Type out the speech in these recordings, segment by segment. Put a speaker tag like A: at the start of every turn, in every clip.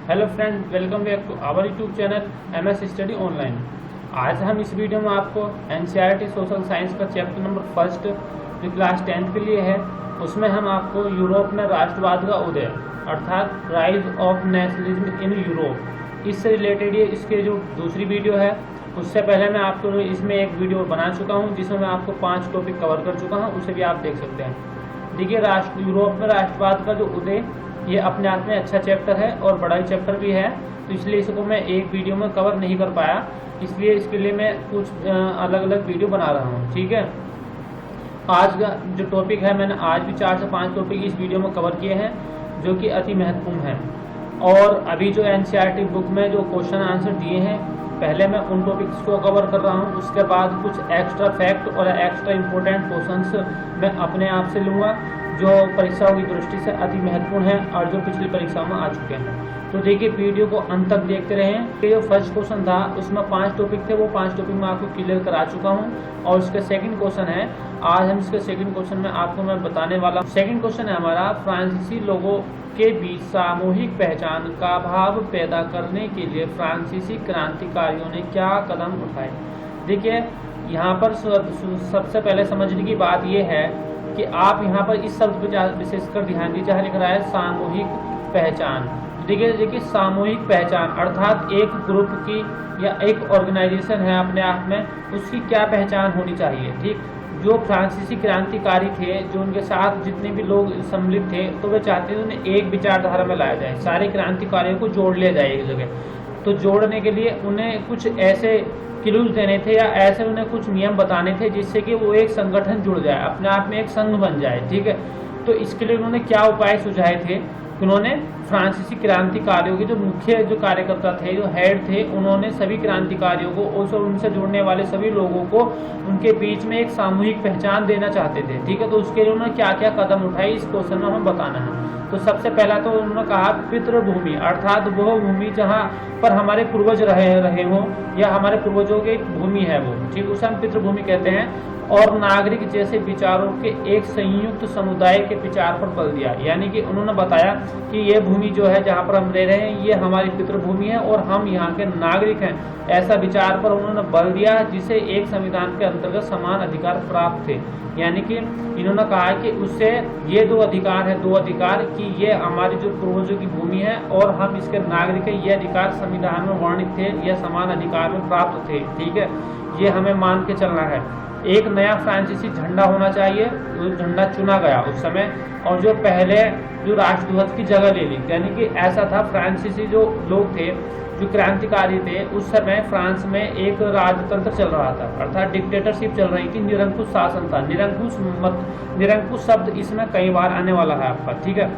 A: Hello friends, welcome back to our YouTube channel MS study online. आज हम इस video में आपको NCERT सोशल साइंस का चैप्टर नंबर फर्स्ट जो क्लास 10th के लिए है, उसमें हम आपको यूरोप में राष्ट्रवाद का उदय अर्थात rise of nationalism in Europe, इससे रिलेटेड ये इसके जो दूसरी वीडियो है, उससे पहले मैं आपको इसमें एक वीडियो बना चुका हूँ जिसमें मैं आपको 5 टॉपिक कवर कर चुका हूँ, उसे भी आप देख सकते हैं। देखिए, यूरोप में राष्ट्रवाद का जो उदय, ये अपने आप में अच्छा चैप्टर है और बड़ा ही चैप्टर भी है, तो इसलिए इसको मैं एक वीडियो में कवर नहीं कर पाया, इसलिए इसके लिए मैं कुछ अलग अलग वीडियो बना रहा हूँ। ठीक है, आज का जो टॉपिक है, मैंने आज भी 4 से 5 टॉपिक इस वीडियो में कवर किए हैं जो कि अति महत्वपूर्ण हैं। और अभी जो NCERT बुक में जो क्वेश्चन आंसर दिए हैं, पहले मैं उन टॉपिक्स को कवर कर रहा हूँ, उसके बाद कुछ एक्स्ट्रा फैक्ट और एक्स्ट्रा इम्पोर्टेंट क्वेश्चंस मैं अपने आप से लूँगा जो परीक्षाओं की दृष्टि से अति महत्वपूर्ण है और जो पिछली परीक्षाओं में आ चुके हैं। तो देखिए, वीडियो को अंत तक देखते रहें। जो फर्स्ट क्वेश्चन था उसमें 5 टॉपिक थे, वो 5 टॉपिक मैं आपको क्लियर करा चुका हूँ और उसका सेकंड क्वेश्चन है, आज हम इसके सेकंड क्वेश्चन में आपको मैं बताने वाला हूँ। सेकंड क्वेश्चन है हमारा, फ्रांसीसी लोगों के बीच सामूहिक पहचान का भाव पैदा करने के लिए फ्रांसीसी क्रांतिकारियों ने क्या कदम उठाए। देखिए, यहाँ पर सबसे पहले समझने की बात यह है कि आप यहाँ पर इस शब्द पर विशेषकर ध्यान दीजिए, जहाँ लिख रहा है सामूहिक पहचान। देखिए सामूहिक पहचान अर्थात एक ग्रुप की या एक ऑर्गेनाइजेशन है अपने आप में, उसकी क्या पहचान होनी चाहिए। ठीक, जो फ्रांसीसी क्रांतिकारी थे, जो उनके साथ जितने भी लोग सम्मिलित थे, तो वे चाहते थे उन्हें एक विचारधारा में लाया जाए, सारे क्रांतिकारियों को जोड़ लिया जाए एक जगह। तो जोड़ने के लिए उन्हें कुछ ऐसे क्लूज देने थे या ऐसे उन्हें कुछ नियम बताने थे जिससे कि वो एक संगठन जुड़ जाए, अपने आप में एक संघ बन जाए। ठीक है, तो इसके लिए उन्होंने क्या उपाय सुझाए थे। उन्होंने फ्रांसीसी क्रांतिकारियों के जो मुख्य जो कार्यकर्ता थे, जो हेड थे, उन्होंने सभी क्रांतिकारियों को और उनसे जुड़ने वाले सभी लोगों को उनके बीच में एक सामूहिक पहचान देना चाहते थे। ठीक है, तो उसके लिए उन्होंने क्या क्या कदम उठाए, इस क्वेश्चन में हमें बताना है। तो सबसे पहला तो उन्होंने कहा पितृभूमि अर्थात वो भूमि जहाँ पर हमारे पूर्वज रहे हों या हमारे पूर्वजों की भूमि है वो, ठीक, उसे हम पितृभूमि कहते हैं। और नागरिक जैसे विचारों के एक संयुक्त समुदाय के विचार पर बल दिया, यानी कि उन्होंने बताया कि ये भूमि जो है जहाँ पर हम रह रहे हैं, ये हमारी पितृभूमि है और हम यहाँ के नागरिक हैं, ऐसा विचार पर उन्होंने बल दिया जिसे एक संविधान के अंतर्गत समान अधिकार प्राप्त थे। यानी कि इन्होंने कहा कि उससे ये दो अधिकार कि ये हमारी जो पूर्वजों की भूमि है और हम इसके नागरिक हैं, ये अधिकार संविधान में वर्णित थे, यह समान अधिकार में प्राप्त थे। ठीक है, ये हमें मान के चलना है। एक नया फ्रांसीसी झंडा होना चाहिए, वो झंडा चुना गया उस समय, और जो पहले जो राष्ट्रध्वज की जगह ले ली, यानी कि ऐसा था, फ्रांसीसी जो लोग थे, जो क्रांतिकारी थे, उस समय फ्रांस में एक राजतंत्र चल रहा था, अर्थात डिक्टेटरशिप चल रही थी, निरंकुश शासन था। निरंकुश शब्द इसमें कई बार आने वाला है आपका। ठीक है,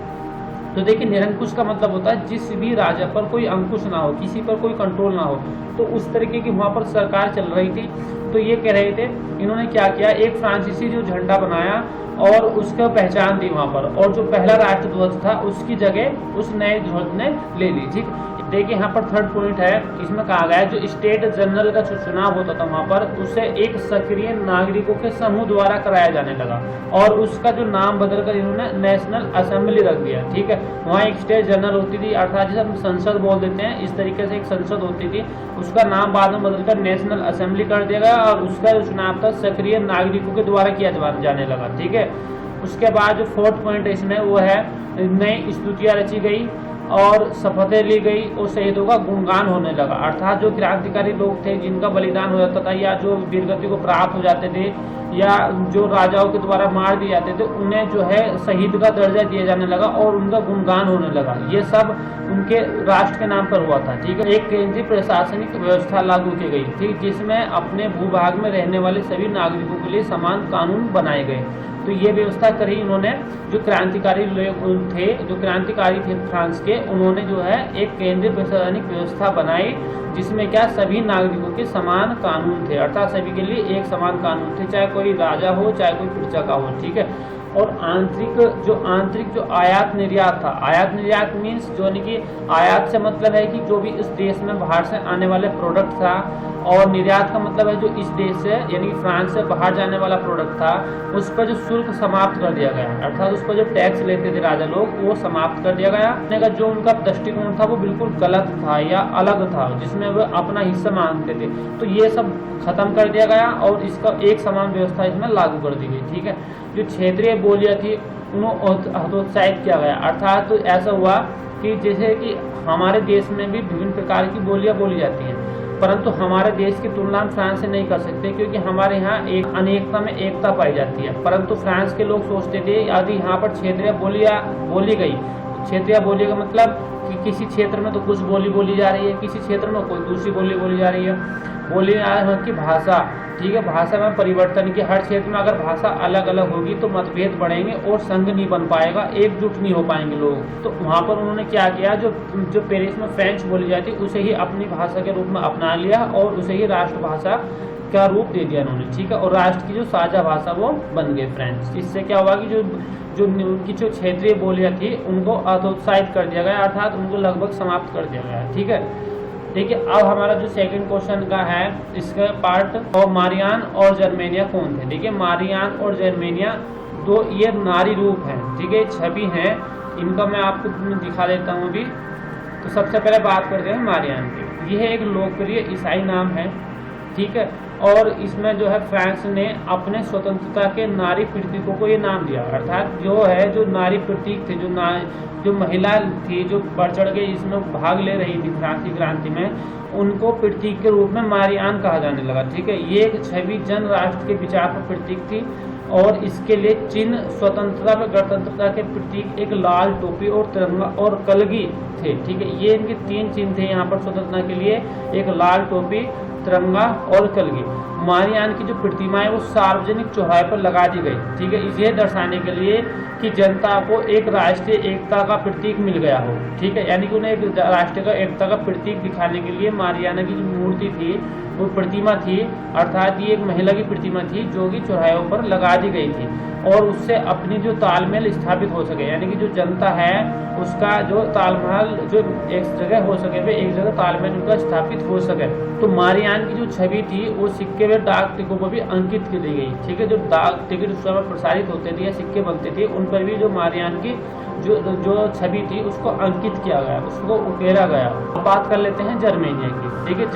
A: तो देखिए, निरंकुश का मतलब होता है जिस भी राजा पर कोई अंकुश ना हो, किसी पर कोई कंट्रोल ना हो, तो उस तरीके की वहाँ पर सरकार चल रही थी। तो ये कह रहे थे, इन्होंने क्या किया, एक फ्रांसीसी जो झंडा बनाया और उसका पहचान दी वहाँ पर, और जो पहला राष्ट्रध्वज था उसकी जगह उस नए ध्वज ने ले ली। ठीक, देखिए यहाँ पर थर्ड पॉइंट है, इसमें कहा गया है जो स्टेट जनरल का चुनाव होता था वहाँ पर, उसे एक सक्रिय नागरिकों के समूह द्वारा कराया जाने लगा और उसका जो नाम बदलकर इन्होंने नेशनल असेंबली रख दिया। ठीक है, वहाँ एक स्टेट जनरल होती थी, अर्थात जिसे हम संसद बोल देते हैं, इस तरीके से एक संसद होती थी, उसका नाम बाद में बदलकर नेशनल असेंबली कर दिया गया और उसका जो चुनाव था सक्रिय नागरिकों के द्वारा किया जाने लगा। ठीक है, उसके बाद जो फोर्थ पॉइंट है इसमें वो है, नई स्तुतियाँ रची गई और शपथें ली गई और शहीदों का गुणगान होने लगा, अर्थात जो क्रांतिकारी लोग थे जिनका बलिदान हो जाता था या जो वीरगति को प्राप्त हो जाते थे या जो राजाओं के द्वारा मार दिए जाते थे, उन्हें जो है शहीद का दर्जा दिया जाने लगा और उनका गुणगान होने लगा। ये सब उनके राष्ट्र के नाम पर हुआ था। ठीक है, एक केंद्रीय प्रशासनिक व्यवस्था लागू की गई थी जिसमें अपने भूभाग में रहने वाले सभी नागरिकों के लिए समान कानून बनाए गए। तो ये व्यवस्था करी इन्होंने, जो क्रांतिकारी लोग थे, जो क्रांतिकारी थे फ्रांस के, उन्होंने जो है एक केंद्रीय प्रशासनिक व्यवस्था बनाई जिसमें क्या सभी नागरिकों के समान कानून थे, अर्थात सभी के लिए एक समान कानून थे, चाहे कोई राजा हो चाहे कोई प्रजा का हो। ठीक है, और आंतरिक जो आयात निर्यात था, आयात निर्यात मीन्स जो यानी कि आयात से मतलब है कि जो भी इस देश में बाहर से आने वाले प्रोडक्ट था, और निर्यात का मतलब है जो इस देश से यानी कि फ्रांस से बाहर जाने वाला प्रोडक्ट था उस पर जो शुल्क समाप्त कर दिया गया, अर्थात उस पर जो टैक्स लेते थे राजा लोग वो समाप्त कर दिया गया। जो उनका दृष्टिकोण था वो बिल्कुल गलत था या अलग था, जिसमें वो अपना हिस्सा मांगते थे, तो ये सब खत्म कर दिया गया और इसका एक समान व्यवस्था इसमें लागू कर दी गई। ठीक है, जो क्षेत्रीय बोलियां थी उन्हें हतोत्साहित किया गया, अर्थात तो ऐसा हुआ कि जैसे कि हमारे देश में भी विभिन्न प्रकार की बोलियां बोली जाती हैं, परंतु हमारे देश की तुलना फ्रांस से नहीं कर सकते, क्योंकि हमारे यहाँ एक अनेकता में एकता पाई जाती है। परंतु फ्रांस के लोग सोचते थे यदि यहाँ पर क्षेत्रीय बोलियां बोली गई, क्षेत्रीय बोली का मतलब कि किसी क्षेत्र में तो कुछ बोली बोली जा रही है, किसी क्षेत्र में कोई दूसरी बोली बोली जा रही है। बोली की भाषा, ठीक है, भाषा में परिवर्तन की, हर क्षेत्र में अगर भाषा अलग अलग होगी तो मतभेद बढ़ेंगे और संघ नहीं बन पाएगा, एकजुट नहीं हो पाएंगे लोग। तो वहाँ पर उन्होंने क्या किया, जो पेरिस में फ्रेंच बोली जाती उसे ही अपनी भाषा के रूप में अपना लिया और उसे ही राष्ट्रभाषा का रूप दे दिया उन्होंने। ठीक है, और राष्ट्र की जो साझा भाषा वो बन गई फ्रेंच। इससे क्या हुआ कि उनकी जो क्षेत्रीय बोलियां थी उनको हतोत्साहित कर दिया गया, अर्थात उनको लगभग समाप्त कर दिया गया। ठीक है, देखिए अब हमारा जो सेकंड क्वेश्चन का है इसका पार्ट, और मारियान और जर्मेनिया कौन थे। देखिए मारियान और जर्मेनिया दो ये नारी रूप हैं, ठीक है, छवि हैं, इनका मैं आपको दिखा देता हूँ अभी। तो सबसे पहले बात करते हैं मारियान की। यह एक लोकप्रिय ईसाई नाम है, ठीक है, और इसमें जो है फ्रांस ने अपने स्वतंत्रता के नारी प्रतीकों को ये नाम दिया, अर्थात जो नारी प्रतीक थे, जो महिला थी जो बढ़ चढ़ के इसमें भाग ले रही थी फ्रांसीसी क्रांति में, उनको प्रतीक के रूप में मारियान कहा जाने लगा। ठीक है, ये एक छवि जन राष्ट्र के विचार पर प्रतीक थी और इसके लिए चिन्ह स्वतंत्रता व गणतंत्रता के प्रतीक एक लाल टोपी और तिरंगा और कलगी थे। ठीक है, ये इनके 3 चिन्ह थे यहाँ पर स्वतंत्रता के लिए, एक लाल टोपी, तिरंगा और कलगी। मारियान की जो प्रतिमा है वो सार्वजनिक चौराहे पर लगा दी गई। ठीक है, इसे दर्शाने के लिए कि जनता को एक राष्ट्रीय एकता का प्रतीक मिल गया हो। ठीक है, यानी कि उन्हें एक राष्ट्रीय का एकता का प्रतीक दिखाने के लिए मारियाना की जो मूर्ति थी, वो प्रतिमा थी, अर्थात ये एक महिला की प्रतिमा थी जो कि चौराहों पर लगा दी गई थी और उससे अपनी जो तालमेल स्थापित हो सके, यानी कि जो जनता है उसका जो तालमेल जो एक जगह हो सके, वे एक जगह तालमेल उनका स्थापित हो सके। तो मारियान की जो छवि थी वो सिक्के व डाक टिकटों पर भी अंकित की दी गई। ठीक है, जो डाक टिकट उस समय प्रसारित होते थे या सिक्के बनते थे उन पर भी जो मारियान की जो छवि थी उसको अंकित किया गया, उसको उकेरा गया। अब बात कर लेते हैं जर्मेनिया की। देखिए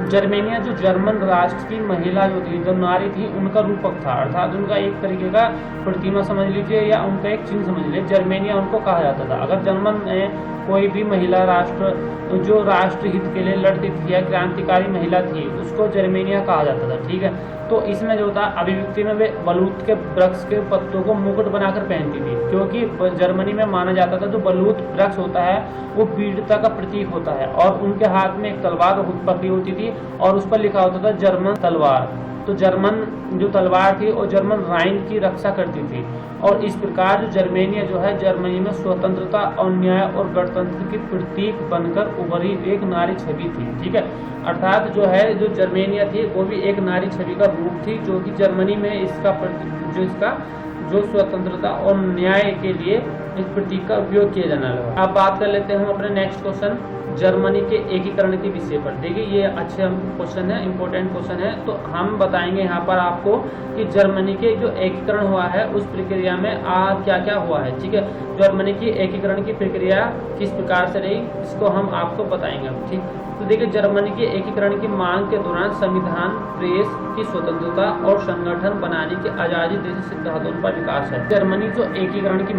A: जर्मेनिया जो जर्मन राष्ट्र की महिला जो थी, जो नारी थी, उनका रूपक था, अर्थात उनका एक तरीके का प्रतिमा समझ लीजिए या उनका एक चिन्ह समझ लीजिए। जर्मेनिया उनको कहा जाता था। अगर जर्मन में कोई भी महिला राष्ट्र जो राष्ट्र हित के लिए लड़ती थी या क्रांतिकारी महिला थी उसको जर्मेनिया कहा जाता था। ठीक है, तो इसमें जो था अभिव्यक्ति में वे बलूत के वृक्ष के पत्तों को मुकुट बनाकर पहनती थी, क्योंकि जर्मनी में माना जाता था जो बलूत वृक्ष होता है वो वीरता का प्रतीक होता है, और उनके हाथ में एक तलवार पकड़ी होती थी और उस पर लिखा होता था जर्मन तलवार। तो जर्मन जो तलवार थी और जर्मन राइन की रक्षा करती थी, और इस प्रकार जो जर्मेनिया जो है जर्मनी में स्वतंत्रता और न्याय और गणतंत्र की प्रतीक बनकर उभरी एक नारी छवि थी। ठीक है, अर्थात जो जर्मेनिया थी वो भी एक नारी छवि का रूप थी, जो कि जर्मनी में इसका जो स्वतंत्रता और न्याय के लिए इस प्रतीक का उपयोग किया जाने लगा। अब बात कर लेते हैं हम अपने नेक्स्ट क्वेश्चन, जर्मनी के एकीकरण के विषय पर। देखिए ये अच्छे क्वेश्चन है, इंपॉर्टेंट क्वेश्चन है। तो हम बताएंगे यहाँ पर आपको कि जर्मनी के जो एकीकरण हुआ है उस प्रक्रिया में क्या क्या हुआ है। ठीक है, जर्मनी की एकीकरण की प्रक्रिया किस प्रकार से रही इसको हम आपको बताएंगे। ठीक, तो देखिए जर्मनी के एकीकरण की मांग के दौरान संविधान, प्रेस की स्वतंत्रता और संगठन बनाने की आज़ादी जैसे सिद्धांतों पर विकास है। जर्मनी की जो एकीकरण की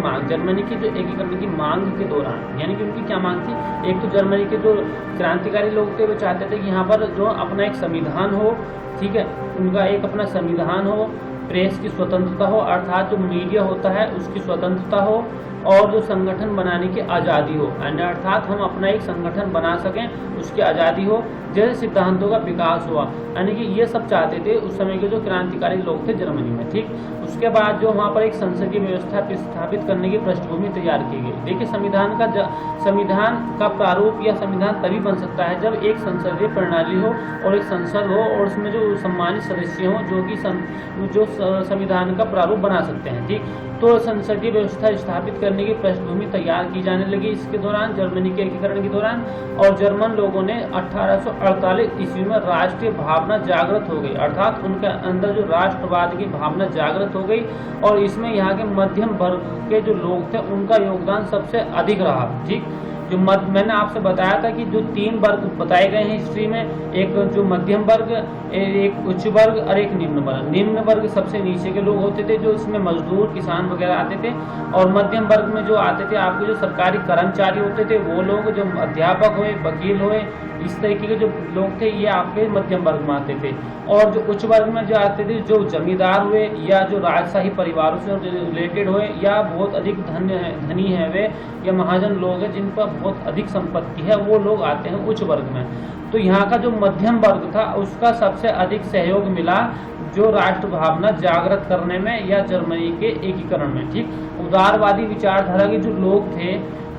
A: मांग के दौरान, यानी कि उनकी क्या मांग थी, एक तो जर्मनी के जो क्रांतिकारी लोग थे वो चाहते थे कि यहाँ पर जो अपना एक संविधान हो, ठीक है, उनका एक अपना संविधान हो, प्रेस की स्वतंत्रता हो, अर्थात जो मीडिया होता है उसकी स्वतंत्रता हो, और जो संगठन बनाने की आज़ादी हो, अर्थात हम अपना एक संगठन बना सकें, उसकी आज़ादी हो, जैसे सिद्धांतों का विकास हुआ, यानी कि ये सब चाहते थे उस समय के जो क्रांतिकारी लोग थे जर्मनी में। ठीक, उसके बाद जो वहाँ पर एक संसदीय व्यवस्था स्थापित करने की पृष्ठभूमि तैयार की गई। देखिए, संविधान का प्रारूप या संविधान तभी बन सकता है जब एक संसदीय प्रणाली हो और एक संसद हो और उसमें जो सम्मानित सदस्य हों जो कि संविधान का प्रारूप बना सकते हैं। ठीक, तो संसदीय व्यवस्था स्थापित करने की पृष्ठभूमि तैयार की जाने लगी इसके दौरान, जर्मनी के एकीकरण के दौरान। और जर्मन लोगों ने 1848 ईस्वी में राष्ट्रीय भावना जागृत हो गई, अर्थात उनके अंदर जो राष्ट्रवाद की भावना जागृत हो गई और इसमें यहाँ के मध्यम वर्ग के जो लोग थे उनका योगदान सबसे अधिक रहा। ठीक, जो मैंने आपसे बताया था कि जो 3 वर्ग बताए गए हैं हिस्ट्री में, एक जो मध्यम वर्ग, एक उच्च वर्ग और एक निम्न वर्ग। निम्न वर्ग सबसे नीचे के लोग होते थे, जो इसमें मजदूर, किसान वगैरह आते थे, और मध्यम वर्ग में जो आते थे आपके जो सरकारी कर्मचारी होते थे वो लोग, जो अध्यापक हुए, वकील हुए, इस तरीके के जो लोग थे ये आपके मध्यम वर्ग में आते थे। और जो उच्च वर्ग में जो आते थे, जो जमींदार हुए या जो राजशाही परिवारों से रिलेटेड हुए या बहुत अधिक धनी है वे, या महाजन लोग हैं जिन पर बहुत अधिक संपत्ति है, वो लोग आते हैं उच्च वर्ग में। तो यहाँ का जो मध्यम वर्ग था उसका सबसे अधिक सहयोग मिला जो राष्ट्र भावना जागृत करने में या जर्मनी के एकीकरण में। ठीक, उदारवादी विचारधारा के जो लोग थे,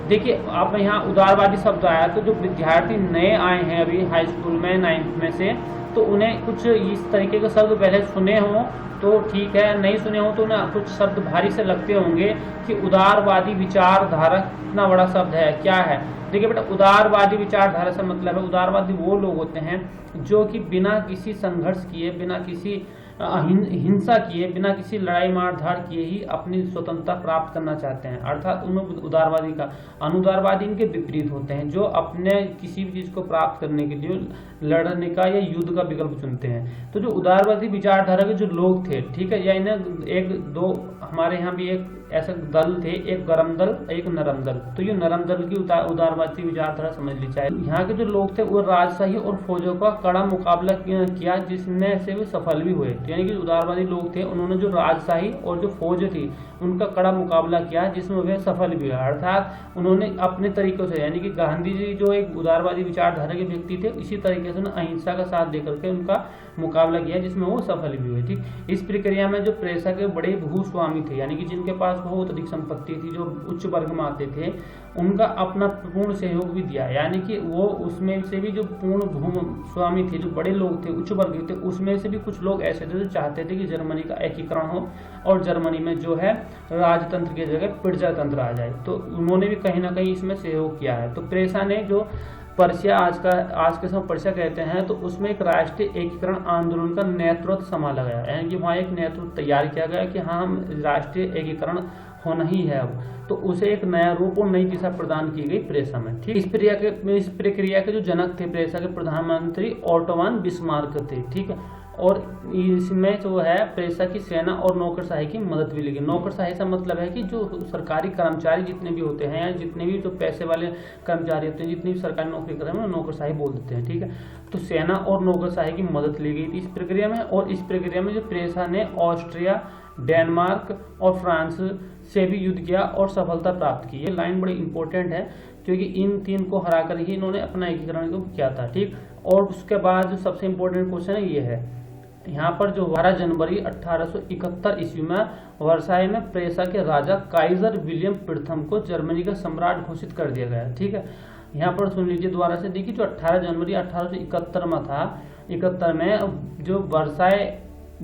A: देखिए आप यहाँ उदारवादी शब्द आया तो जो विद्यार्थी नए आए हैं अभी हाई स्कूल में 9th में से, तो उन्हें कुछ इस तरीके के शब्द पहले सुने हों तो ठीक है, नहीं सुने हो तो ना कुछ शब्द भारी से लगते होंगे कि उदारवादी विचारधारा कितना बड़ा शब्द है, क्या है। देखिए बेटा, उदारवादी विचारधारा से मतलब है उदारवादी वो लोग होते हैं जो कि बिना किसी संघर्ष किए, बिना किसी हिंसा किए, बिना किसी लड़ाई मारधाड़ किए ही अपनी स्वतंत्रता प्राप्त करना चाहते हैं, अर्थात उनमें उदारवादी का। अनुदारवादी इनके विपरीत होते हैं जो अपने किसी भी चीज को प्राप्त करने के लिए लड़ने का या युद्ध का विकल्प चुनते हैं। तो जो उदारवादी विचारधारा के जो लोग थे, ठीक है, या इन्हें एक दो हमारे यहाँ भी एक ऐसे दल थे, एक गरम दल, एक नरम दल। तो ये नरम दल की उदारवादी विचारधारा समझ ली चाहिए। यहाँ के जो लोग थे वो राजशाही और फौजों का कड़ा मुकाबला किया जिसमें से वे सफल भी हुए। यानी कि उदारवादी लोग थे, उन्होंने जो राजशाही और जो फौज थी उनका कड़ा मुकाबला किया जिसमें वे सफल भी हुए, अर्थात उन्होंने अपने तरीकों से, यानी कि गांधी जी जो एक उदारवादी विचारधारा के व्यक्ति थे, इसी तरीके से अहिंसा का साथ देकर के उनका मुकाबला किया जिसमें वो सफल भी हुए। ठीक, इस प्रक्रिया में जो प्रेसा के बड़े भूस्वामी थे, यानी कि जिनके पास बहुत अधिक संपत्ति थी, जो उच्च वर्ग में आते थे, उनका अपना पूर्ण सहयोग भी दिया। यानी कि वो उसमें से भी जो पूर्ण भूस्वामी थे, जो बड़े लोग थे, उच्च वर्ग थे, उसमें से भी कुछ लोग ऐसे थे जो चाहते थे कि जर्मनी का एकीकरण हो और जर्मनी में जो है राजतंत्र की जगह प्रजातंत्र आ जाए। तो उन्होंने भी कहीं ना कहीं इसमें सहयोग किया है। तो प्रेसा ने जो पर्शिया, आज के समय पर्शिया कहते हैं, तो उसमें एक राष्ट्रीय एकीकरण आंदोलन का नेतृत्व संभाला गया, यानी कि वहाँ एक नेतृत्व तैयार किया गया कि हाँ, हम राष्ट्रीय एकीकरण होना ही है अब। तो उसे एक नया रूप और नई दिशा प्रदान की गई प्रेसा में। ठीक, इस प्रक्रिया के जो जनक थे प्रेसा के प्रधानमंत्री ओटो वन बिस्मार्क थे। ठीक है, और इसमें जो है प्रेसा की सेना और नौकरशाही की मदद भी लगी। नौकरशाही का मतलब है कि जो सरकारी कर्मचारी जितने भी होते हैं या जितने भी जो पैसे वाले कर्मचारी होते हैं, जितनी भी सरकारी नौकरी कर रहे हैं, नौकरशाही बोल देते हैं। ठीक है, तो सेना और नौकरशाही की मदद ली गई थी इस प्रक्रिया में। और इस प्रक्रिया में जो प्रेसा ने ऑस्ट्रिया, डेनमार्क और फ्रांस से भी युद्ध किया और सफलता प्राप्त की। ये लाइन बड़ी इंपॉर्टेंट है क्योंकि इन 3 को हराकर ही इन्होंने अपना एकीकरण को किया था। ठीक, और उसके बाद जो सबसे इंपॉर्टेंट क्वेश्चन है ये है, यहाँ पर जो 12 जनवरी 1871 ईस्वी में वर्साई में प्रेसा के राजा काइजर विलियम प्रथम को जर्मनी का सम्राट घोषित कर दिया गया। ठीक है, यहाँ पर सुन लीजिए दोबारा से, देखिए जो 18 जनवरी 1871 में था, 71 में जो वर्साई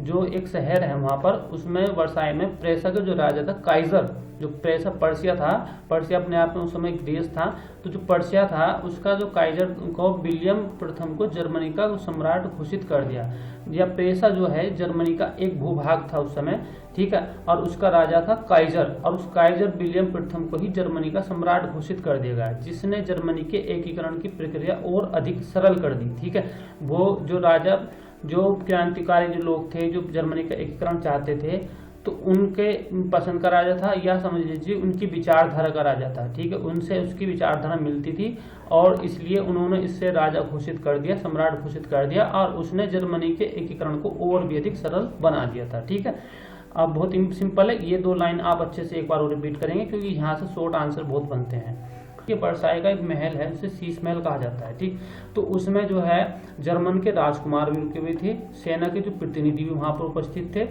A: जो एक शहर है वहाँ पर, उसमें वर्साई में प्रेसा का जो राजा था काइजर, जो प्रेसा पर्शिया था, पर्शिया अपने आप में उस समय एक देश था, तो जो पर्शिया था उसका जो काइजर को विलियम प्रथम को जर्मनी का सम्राट घोषित कर दिया। या प्रेसा जो है जर्मनी का एक भूभाग था उस समय। ठीक है, और उसका राजा था काइजर, और उस काइजर विलियम प्रथम को ही जर्मनी का सम्राट घोषित कर दिया गया, जिसने जर्मनी के एकीकरण की प्रक्रिया और अधिक सरल कर दी। ठीक है, वो जो राजा, जो क्रांतिकारी जो लोग थे जो जर्मनी का एकीकरण चाहते थे, तो उनके पसंद का राजा था, या समझ लीजिए उनकी विचारधारा का राजा था। ठीक है, उनसे उसकी विचारधारा मिलती थी और इसलिए उन्होंने इससे राजा घोषित कर दिया, सम्राट घोषित कर दिया, और उसने जर्मनी के एकीकरण को और भी अधिक सरल बना दिया था। ठीक है, अब बहुत सिंपल है, ये 2 लाइन आप अच्छे से एक बार रिपीट करेंगे क्योंकि यहाँ से शॉर्ट आंसर बहुत बनते हैं। कि वर्साई का एक महल है जिसे शीश महल कहा जाता है, ठीक। तो उसमें जो है जर्मन के राजकुमार भी रुके हुए थे, सेना के जो प्रतिनिधि भी वहां पर उपस्थित थे,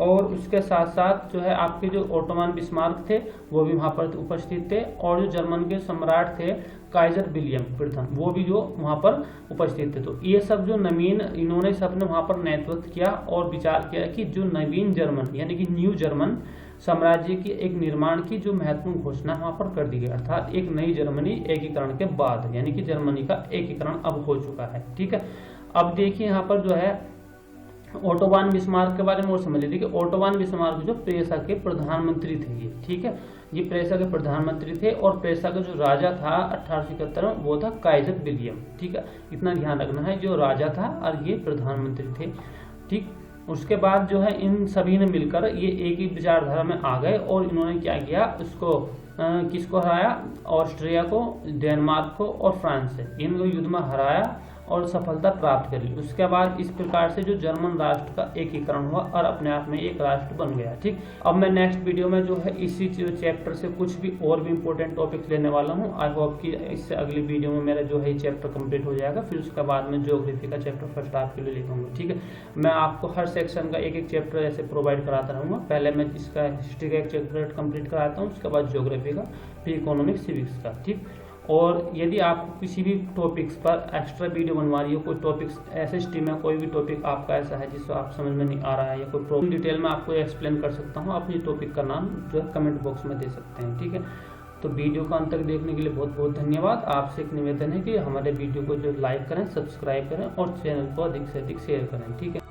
A: और उसके साथ साथ जो है आपके जो ओटोमान बिस्मार्क थे वो भी वहां पर उपस्थित थे, और जो जर्मन के सम्राट थे काइजर विलियम प्रथम वो भी जो वहां पर उपस्थित थे। तो ये सब जो नवीन इन्होंने सबने वहां पर नेतृत्व किया और विचार किया कि जो नवीन जर्मन यानी कि न्यू जर्मन साम्राज्य की एक निर्माण की जो महत्वपूर्ण घोषणा वहां पर कर दी गई, अर्थात एक नई जर्मनी एकीकरण के बाद, यानी कि जर्मनी का एकीकरण अब हो चुका है, ठीक है। अब देखिए यहाँ पर जो है ओटोवान बिस्मार्क के बारे में और समझ लीजिए कि ओटोवान बिस्मार्क जो प्रेसा के प्रधानमंत्री थे ये, ठीक है, ये प्रेसा के प्रधानमंत्री थे, और प्रेसा का जो राजा था 1871 में वो था काइजर विलियम, ठीक है, इतना ध्यान रखना है, जो राजा था और ये प्रधानमंत्री थे, ठीक। उसके बाद जो है इन सभी ने मिलकर ये एक ही विचारधारा में आ गए और इन्होंने क्या किया, उसको किसको हराया, ऑस्ट्रिया को, डेनमार्क को और फ्रांस से इनको युद्ध में हराया और सफलता प्राप्त करी। उसके बाद इस प्रकार से जो जर्मन राष्ट्र का एकीकरण हुआ और अपने आप में एक राष्ट्र बन गया, ठीक। अब मैं नेक्स्ट वीडियो में जो है इसी चैप्टर से कुछ भी और भी इंपॉर्टेंट टॉपिक्स लेने वाला हूँ। आई होप कि इससे अगली वीडियो में मेरा जो है चैप्टर कंप्लीट हो जाएगा, फिर उसके बाद में ज्योग्राफी का चैप्टर फर्स्ट आपके लिए लिखूंगा, ठीक है। मैं आपको हर सेक्शन का एक एक चैप्टर ऐसे प्रोवाइड कराता रहूँगा। पहले मैं इसका हिस्ट्री का एक चैप्टर कंप्लीट कराता हूँ, उसके बाद ज्योग्राफी का, फिर इकोनॉमिक्स, सिविक्स का, ठीक। और यदि आपको किसी भी टॉपिक्स पर एक्स्ट्रा वीडियो बनवानी हो, कोई टॉपिक्स ऐसे स्ट्रीम में कोई भी टॉपिक आपका ऐसा है जिसको आप समझ में नहीं आ रहा है या कोई प्रॉब्लम डिटेल में आपको एक्सप्लेन कर सकता हूँ, अपनी टॉपिक का नाम जो है कमेंट बॉक्स में दे सकते हैं, ठीक है। तो वीडियो को अंत तक देखने के लिए बहुत बहुत धन्यवाद। आपसे एक निवेदन है कि हमारे वीडियो को जो लाइक करें, सब्सक्राइब करें और चैनल को अधिक से अधिक शेयर करें, ठीक है।